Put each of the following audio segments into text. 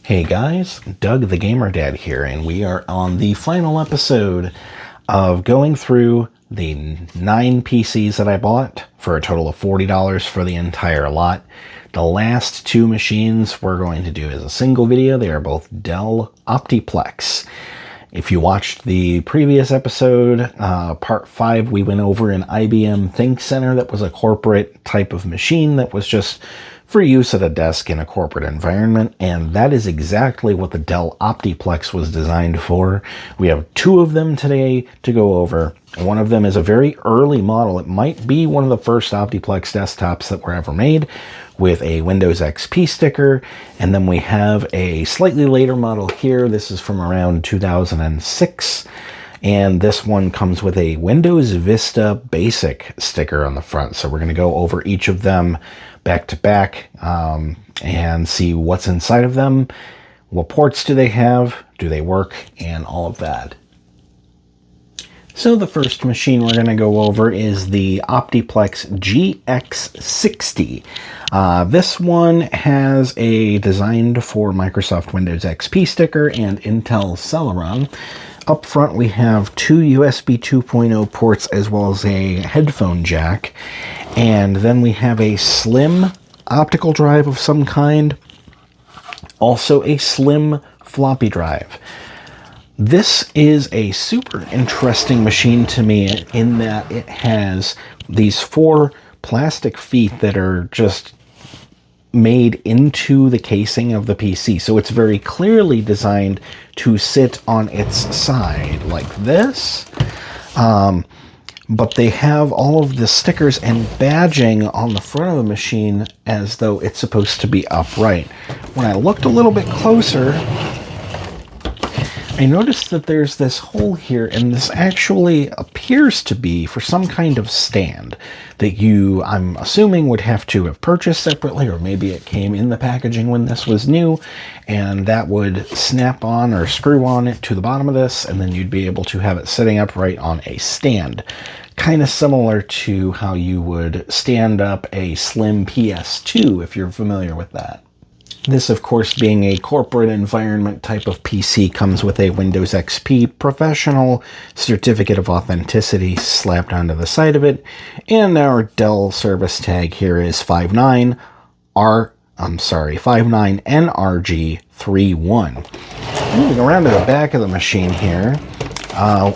Hey guys, Doug the Gamer Dad here, and we are on the final episode of going through the 9 PCs that I bought for a total of $40 for the entire lot. The last 2 machines we're going to do as a single video. They are both Dell Optiplex. If you watched the previous episode, part 5, we went over an IBM Think Center that was a corporate type of machine that was just for use at a desk in a corporate environment, and that is exactly what the Dell Optiplex was designed for. We have 2 of them today to go over. One of them is a very early model. It might be one of the first Optiplex desktops that were ever made, with a Windows XP sticker, and then we have a slightly later model here. This is from around 2006, and this one comes with a Windows Vista Basic sticker on the front. So we're going to go over each of them back to back and see what's inside of them, what ports do they have, do they work, and all of that. So the first machine we're going to go over is the Optiplex GX60. This one has a designed for Microsoft Windows XP sticker and Intel Celeron. Up front we have 2 USB 2.0 ports as well as a headphone jack. And then we have a slim optical drive of some kind. Also a slim floppy drive. This is a super interesting machine to me in that it has these 4 plastic feet that are just made into the casing of the PC. So it's very clearly designed to sit on its side like this. But they have all of the stickers and badging on the front of the machine as though it's supposed to be upright. When I looked a little bit closer, I noticed that there's this hole here, and this actually appears to be for some kind of stand that you, I'm assuming, would have to have purchased separately, or maybe it came in the packaging when this was new, and that would snap on or screw on it to the bottom of this, and then you'd be able to have it sitting upright on a stand. Kind of similar to how you would stand up a slim PS2, if you're familiar with that. This, of course, being a corporate environment type of PC, comes with a Windows XP Professional Certificate of Authenticity slapped onto the side of it, and our Dell service tag here is 59NRG31. Moving around to the back of the machine here,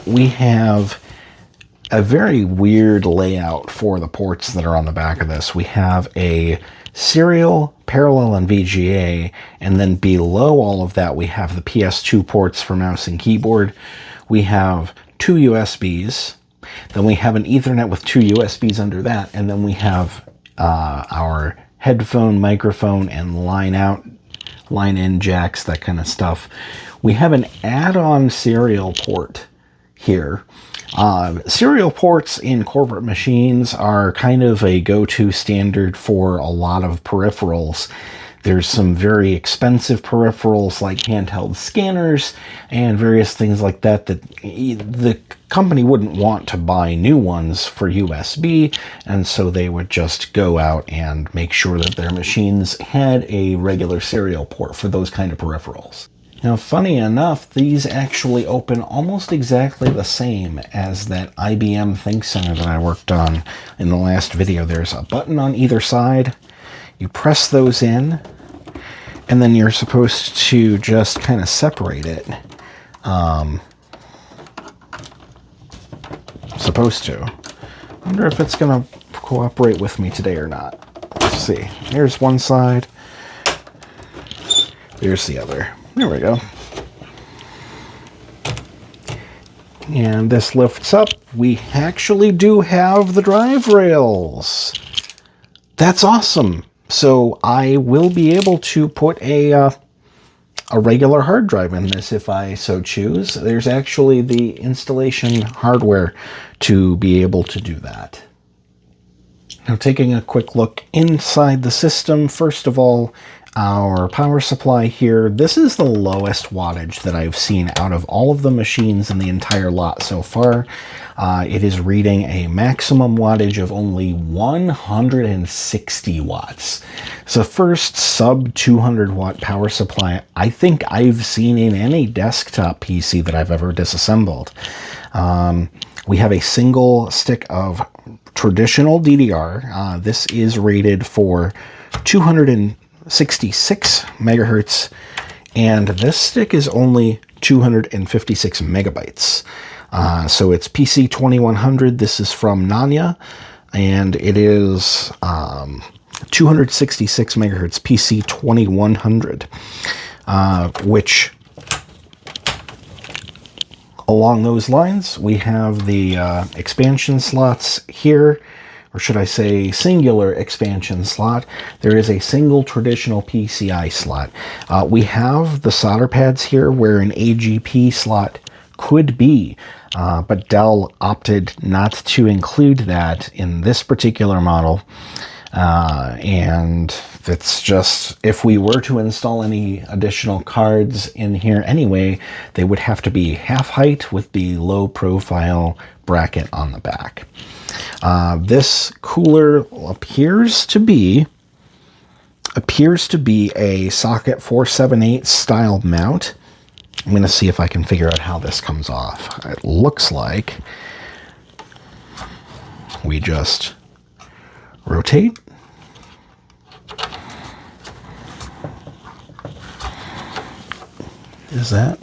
we have a very weird layout for the ports that are on the back of this. We have a serial, parallel, and VGA, and then below all of that we have the PS2 ports for mouse and keyboard. We have 2 USBs, then we have an Ethernet with 2 USBs under that, and then we have our headphone, microphone, and line out, line in jacks, that kind of stuff. We have an add-on serial port here. Serial ports in corporate machines are kind of a go-to standard for a lot of peripherals. There's some very expensive peripherals like handheld scanners and various things like that that the company wouldn't want to buy new ones for USB, and so they would just go out and make sure that their machines had a regular serial port for those kind of peripherals. Now, funny enough, these actually open almost exactly the same as that IBM Think Center that I worked on in the last video. There's a button on either side. You press those in, and then you're supposed to just kind of separate it. Supposed to. I wonder if it's going to cooperate with me today or not. Let's see. Here's one side. There's the other. There we go. And this lifts up. We actually do have the drive rails. That's awesome. So I will be able to put a regular hard drive in this if I so choose. There's actually the installation hardware to be able to do that. Now, taking a quick look inside the system, first of all, our power supply here. This is the lowest wattage that I've seen out of all of the machines in the entire lot so far. It is reading a maximum wattage of only 160 watts. It's the first sub 200 watt power supply I think I've seen in any desktop PC that I've ever disassembled. We have a single stick of traditional DDR. This is rated for 266 megahertz, and this stick is only 256 megabytes. So it's PC 2100. This is from Nanya, and it is 266 megahertz PC 2100, which, along those lines, we have the expansion slots here, or should I say singular expansion slot. There is a single traditional PCI slot. We have the solder pads here where an AGP slot could be, but Dell opted not to include that in this particular model. And it's just, if we were to install any additional cards in here anyway, they would have to be half height with the low profile bracket on the back. This cooler appears to be a socket 478 style mount. I'm going to see if I can figure out how this comes off. It looks like we just rotate. Is that?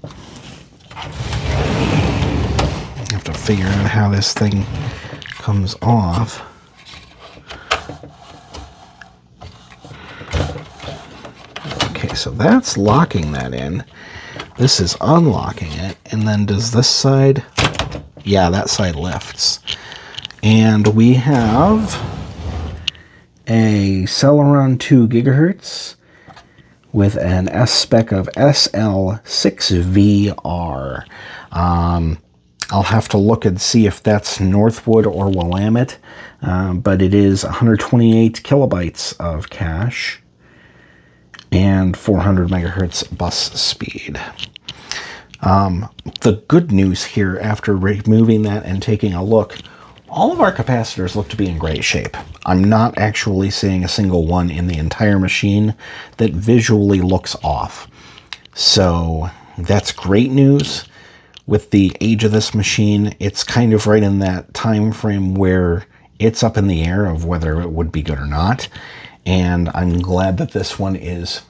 I have to figure out how this thing comes off. Okay, so that's locking that in. This is unlocking it. And then does this side? Yeah, that side lifts. And we have a Celeron 2 gigahertz with an S-spec of SL6VR. I'll have to look and see if that's Northwood or Willamette, but it is 128 kilobytes of cache and 400 megahertz bus speed. The good news here, after removing that and taking a look, all of our capacitors look to be in great shape. I'm not actually seeing a single one in the entire machine that visually looks off. So that's great news. With the age of this machine, it's kind of right in that time frame where it's up in the air of whether it would be good or not. And I'm glad that this one is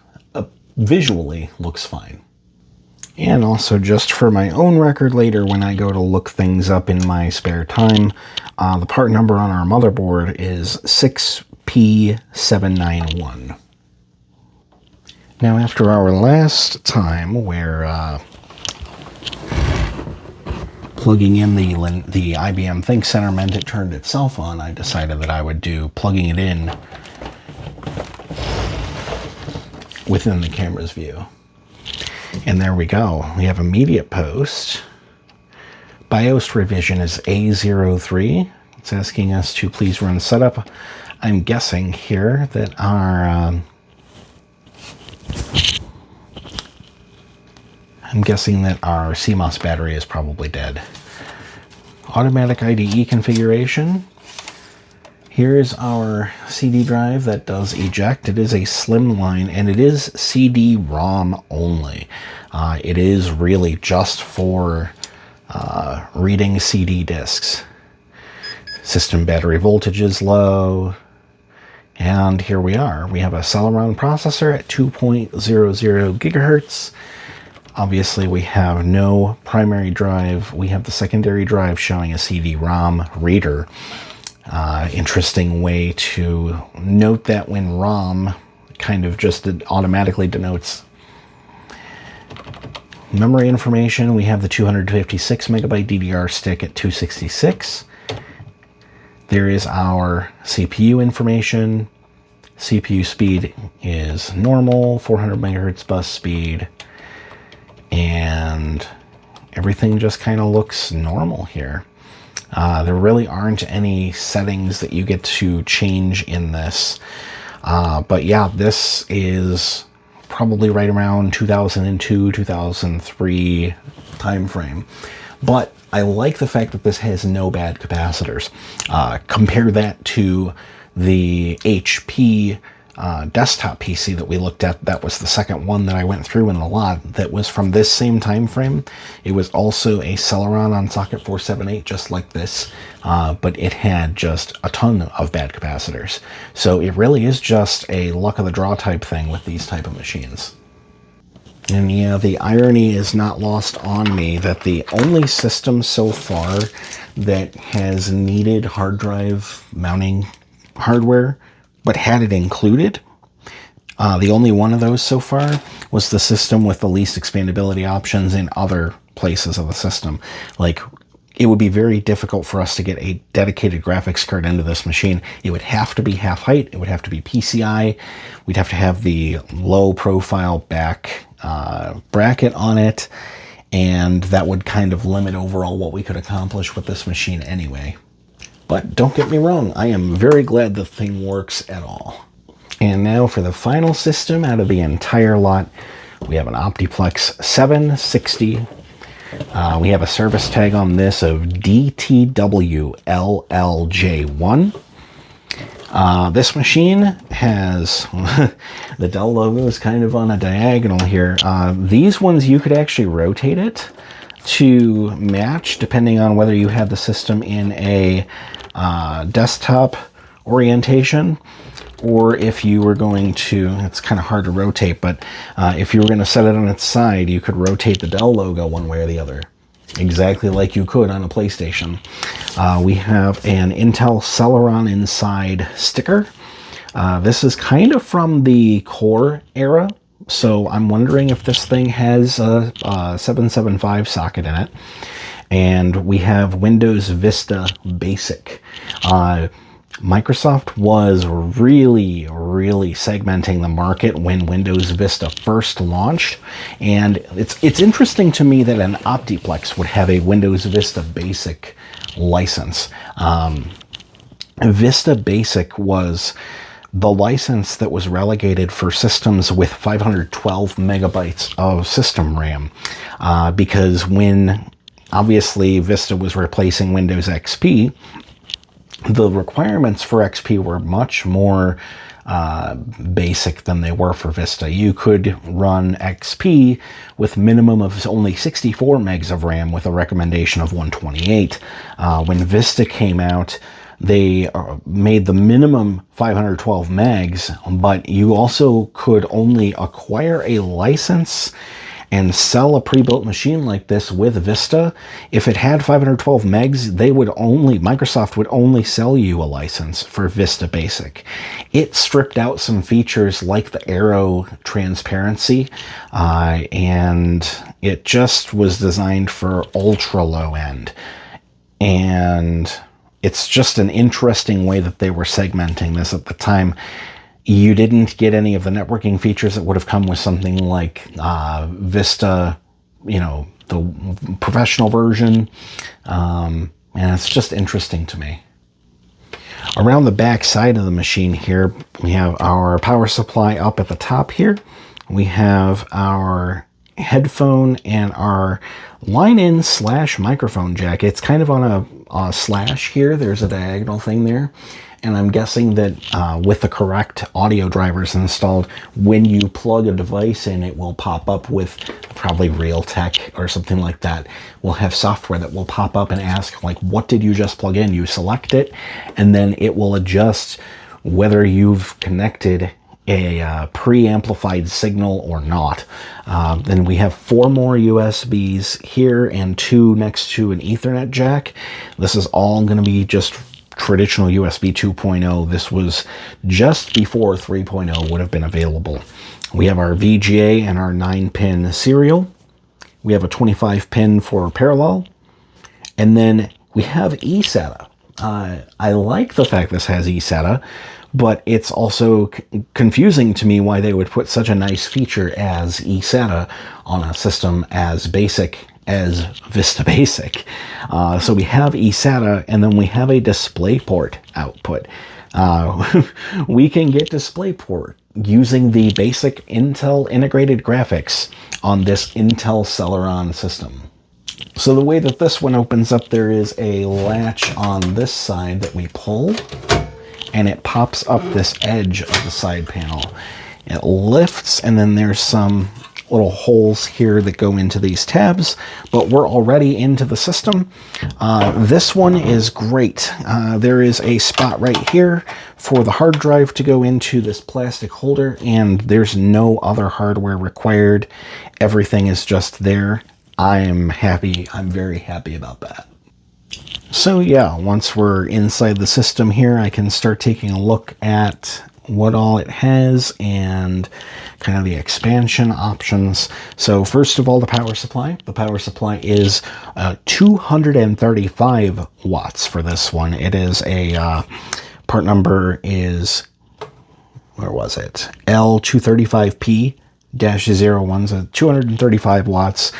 visually looks fine. And also, just for my own record later when I go to look things up in my spare time, the part number on our motherboard is 6P791. Now, after our last time where plugging in the IBM Think Center meant it turned itself on, I decided that I would do plugging it in within the camera's view. And there we go. We have immediate post. BIOS revision is A03. It's asking us to please run setup. I'm guessing here that our CMOS battery is probably dead. Automatic IDE configuration. Here's our CD drive that does eject. It is a slimline, and it is CD-ROM only. It is really just for reading CD discs. System battery voltage is low. And here we are. We have a Celeron processor at 2.00 gigahertz. Obviously, we have no primary drive. We have the secondary drive showing a CD-ROM reader. Interesting way to note that when ROM kind of just automatically denotes memory information. We have the 256 megabyte DDR stick at 266. There is our CPU information. CPU speed is normal, 400 megahertz bus speed, and everything just kind of looks normal here. There really aren't any settings that you get to change in this. But yeah, this is probably right around 2002, 2003 time frame. But I like the fact that this has no bad capacitors. Compare that to the HP desktop PC that we looked at. That was the second one that I went through in the lot that was from this same time frame. It was also a Celeron on socket 478, just like this, but it had just a ton of bad capacitors. So it really is just a luck of the draw type thing with these type of machines. And yeah, the irony is not lost on me that the only system so far that has needed hard drive mounting hardware but had it included, the only one of those so far was the system with the least expandability options in other places of the system. Like, it would be very difficult for us to get a dedicated graphics card into this machine. It would have to be half height. It would have to be PCI. We'd have to have the low profile back bracket on it. And that would kind of limit overall what we could accomplish with this machine anyway. But don't get me wrong, I am very glad the thing works at all. And now for the final system out of the entire lot, we have an Optiplex 760. We have a service tag on this of DTWLLJ1. This machine has, the Dell logo is kind of on a diagonal here. These ones, you could actually rotate it to match depending on whether you had the system in a desktop orientation, or if you were going to, it's kind of hard to rotate, but if you were going to set it on its side, you could rotate the Dell logo one way or the other, exactly like you could on a PlayStation. We have an Intel Celeron inside sticker. This is kind of from the Core era, so I'm wondering if this thing has a 775 socket in it. And we have Windows Vista Basic. Microsoft was really segmenting the market when Windows Vista first launched, and it's interesting to me that an Optiplex would have a Windows Vista Basic license. Vista Basic was the license that was relegated for systems with 512 megabytes of system RAM, because when obviously Vista was replacing Windows XP, the requirements for XP were much more basic than they were for Vista. You could run XP with minimum of only 64 megs of RAM with a recommendation of 128. When Vista came out, they made the minimum 512 megs, but you also could only acquire a license and sell a pre-built machine like this with Vista. If it had 512 megs, Microsoft would only sell you a license for Vista Basic. It stripped out some features like the arrow transparency, and it just was designed for ultra low end. And it's just an interesting way that they were segmenting this at the time. You didn't get any of the networking features that would have come with something like Vista, the professional version. And it's just interesting to me. Around the back side of the machine here, we have our power supply up at the top here. We have our headphone and our line-in / microphone jack. It's kind of on a slash here. There's a diagonal thing there. And I'm guessing that with the correct audio drivers installed, when you plug a device in, it will pop up with probably Realtek or something like that. We'll have software that will pop up and ask, like, what did you just plug in? You select it, and then it will adjust whether you've connected a pre-amplified signal or not. Then we have 4 more USBs here and 2 next to an Ethernet jack. This is all going to be just traditional USB 2.0. This was just before 3.0 would have been available. We have our VGA and our 9-pin serial. We have a 25-pin for parallel. And then we have eSATA. I like the fact this has eSATA, but it's also confusing to me why they would put such a nice feature as eSATA on a system as basic as Vista Basic. So we have eSATA, and then we have a DisplayPort output. We can get DisplayPort using the basic Intel integrated graphics on this Intel Celeron system. So the way that this one opens up, there is a latch on this side that we pull, and it pops up this edge of the side panel. It lifts, and then there's some little holes here that go into these tabs, but we're already into the system. This one is great. There is a spot right here for the hard drive to go into this plastic holder, and there's no other hardware required. Everything is just there. I'm happy. I'm very happy about that. So yeah, once we're inside the system here, I can start taking a look at what all it has and kind of the expansion options. So first of all, the power supply. The power supply is 235 watts for this one. It is a, part number is, where was it? L235P-01, so 235 watts.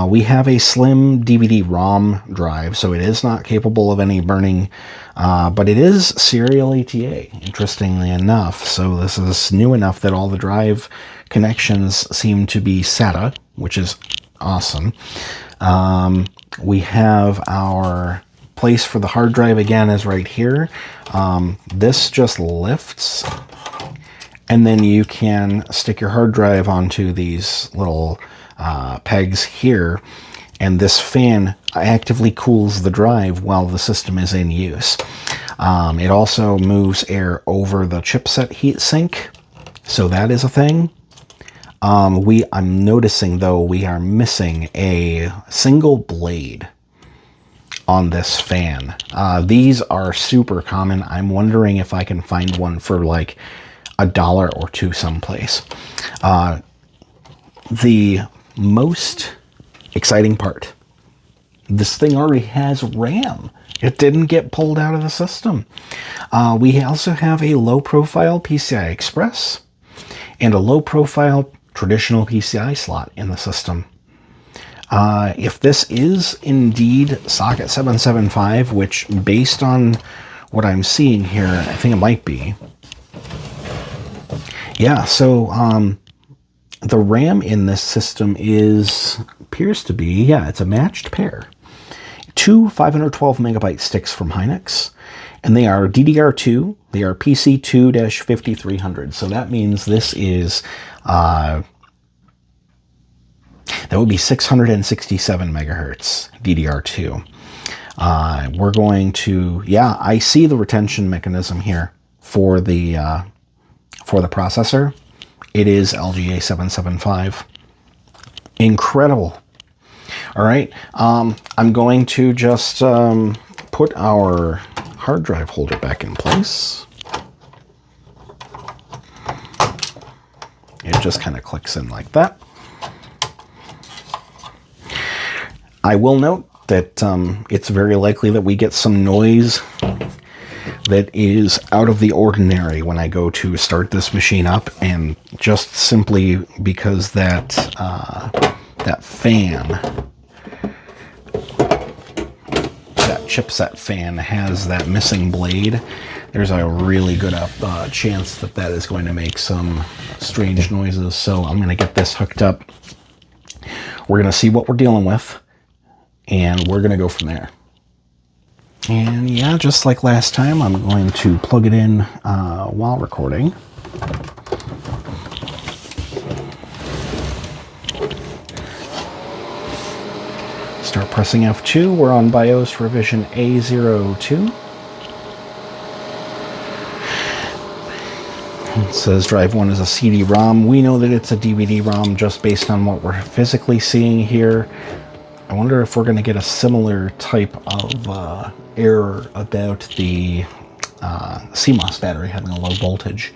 We have a slim DVD-ROM drive, so it is not capable of any burning, but it is serial ETA, interestingly enough. So this is new enough that all the drive connections seem to be SATA, which is awesome. We have our place for the hard drive, again, is right here. This just lifts, and then you can stick your hard drive onto these little pegs here, and this fan actively cools the drive while the system is in use. It also moves air over the chipset heatsink, so that is a thing. I'm noticing, though, we are missing a single blade on this fan. These are super common. I'm wondering if I can find one for like $1 or $2 someplace. The most exciting part, this thing already has RAM. It didn't get pulled out of the system. We also have a low-profile PCI Express and a low-profile traditional PCI slot in the system. If this is indeed socket 775, which based on what I'm seeing here, I think it might be. Yeah, so the RAM in this system appears to be, yeah, it's a matched pair. Two 512 megabyte sticks from Hynix, and they are DDR2. They are PC2-5300. So that means this is, that would be 667 megahertz DDR2. We're going to, yeah, I see the retention mechanism here for the processor. It is LGA 775. Incredible. All right, I'm going to just put our hard drive holder back in place. It just kind of clicks in like that. I will note that it's very likely that we get some noise that is out of the ordinary when I go to start this machine up, and just simply because that that fan, that chipset fan, has that missing blade, there's a really good chance that that is going to make some strange noises. So I'm going to get this hooked up. We're going to see what we're dealing with, and we're going to go from there. And yeah, just like last time, I'm going to plug it in while recording. Start pressing F2. We're on BIOS revision A02. It says drive 1 is a CD-ROM. We know that it's a DVD-ROM just based on what we're physically seeing here. I wonder if we're going to get a similar type of error about the CMOS battery having a low voltage.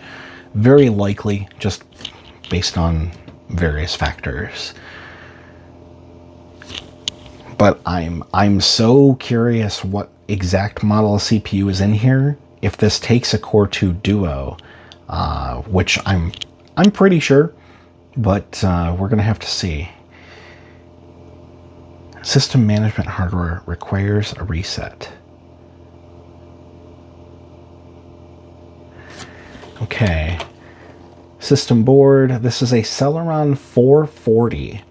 Very likely, just based on various factors. But I'm so curious what exact model of CPU is in here. If this takes a Core 2 Duo, which I'm pretty sure, but we're gonna have to see. System management hardware requires a reset. Okay. System board. This is a Celeron 440.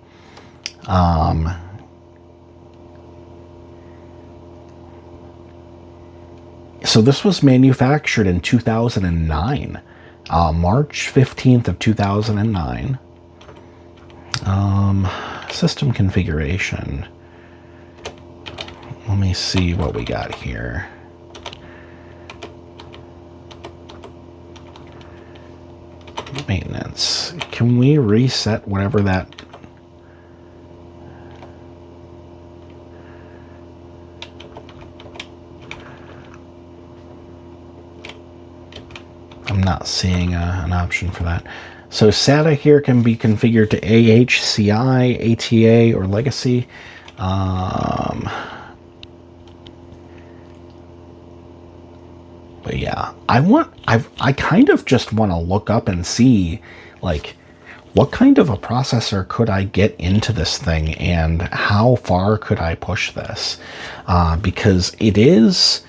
So this was manufactured in 2009. March 15th of 2009. System configuration. Let me see what we got here. Maintenance. Can we reset whatever that... I'm not seeing an option for that. So SATA here can be configured to AHCI, ATA, or Legacy. But yeah, I kind of just want to look up and see, like, what kind of a processor could I get into this thing and how far could I push this? Because it is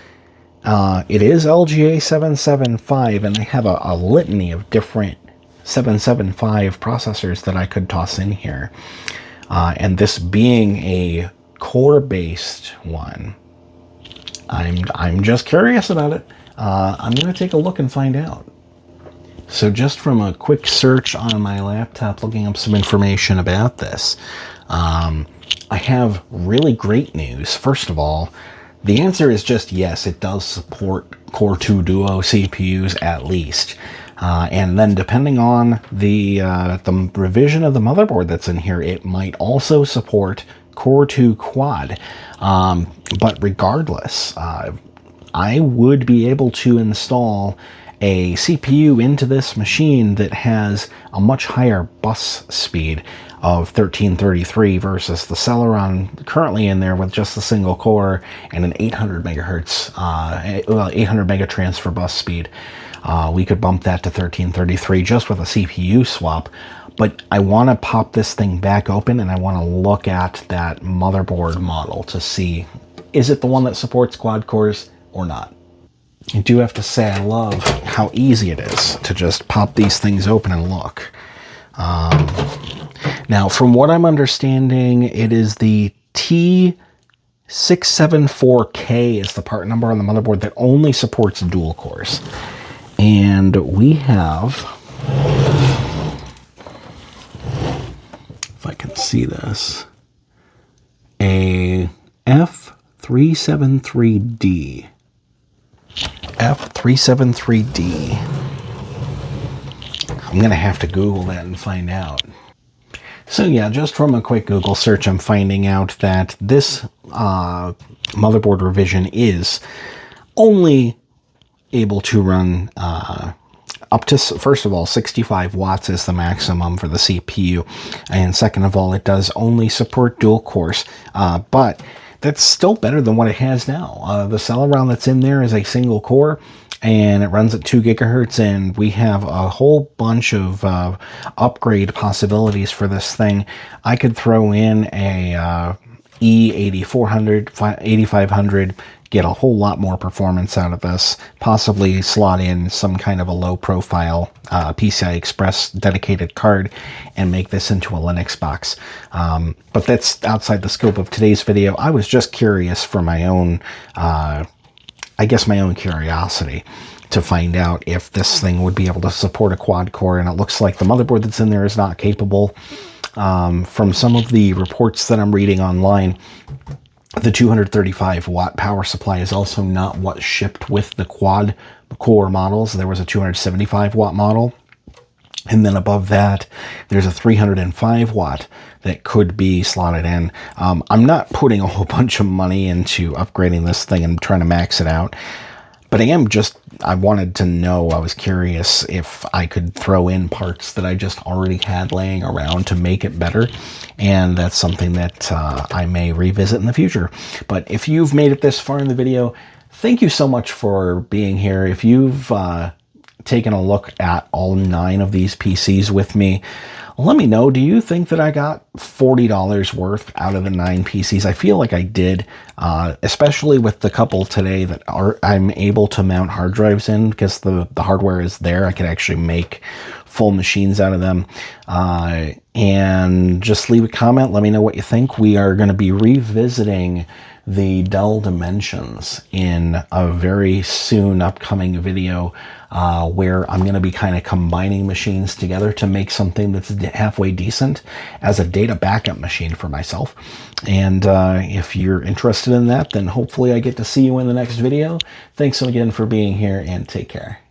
LGA 775, and I have a litany of different 775 processors that I could toss in here. And this being a core-based one, I'm just curious about it. I'm going to take a look and find out. So just from a quick search on my laptop, looking up some information about this, I have really great news. First of all, the answer is just yes, it does support Core 2 Duo CPUs at least. And then depending on the revision of the motherboard that's in here, it might also support Core 2 Quad. But regardless, I would be able to install a CPU into this machine that has a much higher bus speed of 1333 versus the Celeron currently in there with just a single core and an 800 megahertz, 800 mega transfer bus speed. We could bump that to 1333 just with a CPU swap. But I want to pop this thing back open and I want to look at that motherboard model to see, is it the one that supports quad cores or not? I do have to say I love how easy it is to just pop these things open and look. Now, from what I'm understanding, it is the T674K is the part number on the motherboard that only supports dual cores. And we have, if I can see this, a F373D. F373D. I'm going to have to Google that and find out. So yeah, just from a quick Google search, I'm finding out that this motherboard revision is only able to run up to, first of all, 65 watts is the maximum for the CPU. And second of all, it does only support dual cores. But that's still better than what it has now. The Celeron that's in there is a single core, and it runs at 2 gigahertz, and we have a whole bunch of upgrade possibilities for this thing. I could throw in a E8400, 8500, get a whole lot more performance out of this, possibly slot in some kind of a low-profile PCI Express dedicated card and make this into a Linux box. But that's outside the scope of today's video. I was just curious for my own, I guess my own curiosity to find out if this thing would be able to support a quad core, and it looks like the motherboard that's in there is not capable. From some of the reports that I'm reading online, the 235 watt power supply is also not what shipped with the quad core models. There was a 275 watt model. And then above that, there's a 305 watt that could be slotted in. I'm not putting a whole bunch of money into upgrading this thing and trying to max it out. But I wanted to know, I was curious if I could throw in parts that I just already had laying around to make it better. And that's something that I may revisit in the future. But if you've made it this far in the video, thank you so much for being here. If you've taken a look at all 9 of these PCs with me, let me know, do you think that I got $40 worth out of the 9 PCs? I feel like I did, especially with the couple today that I'm able to mount hard drives in, because the hardware is there. I can actually make full machines out of them. And just leave a comment. Let me know what you think. We are going to be revisiting the Dell Dimensions in a very soon upcoming video, where I'm going to be kind of combining machines together to make something that's halfway decent as a data backup machine for myself. And if you're interested in that, then hopefully I get to see you in the next video. Thanks again for being here, and take care.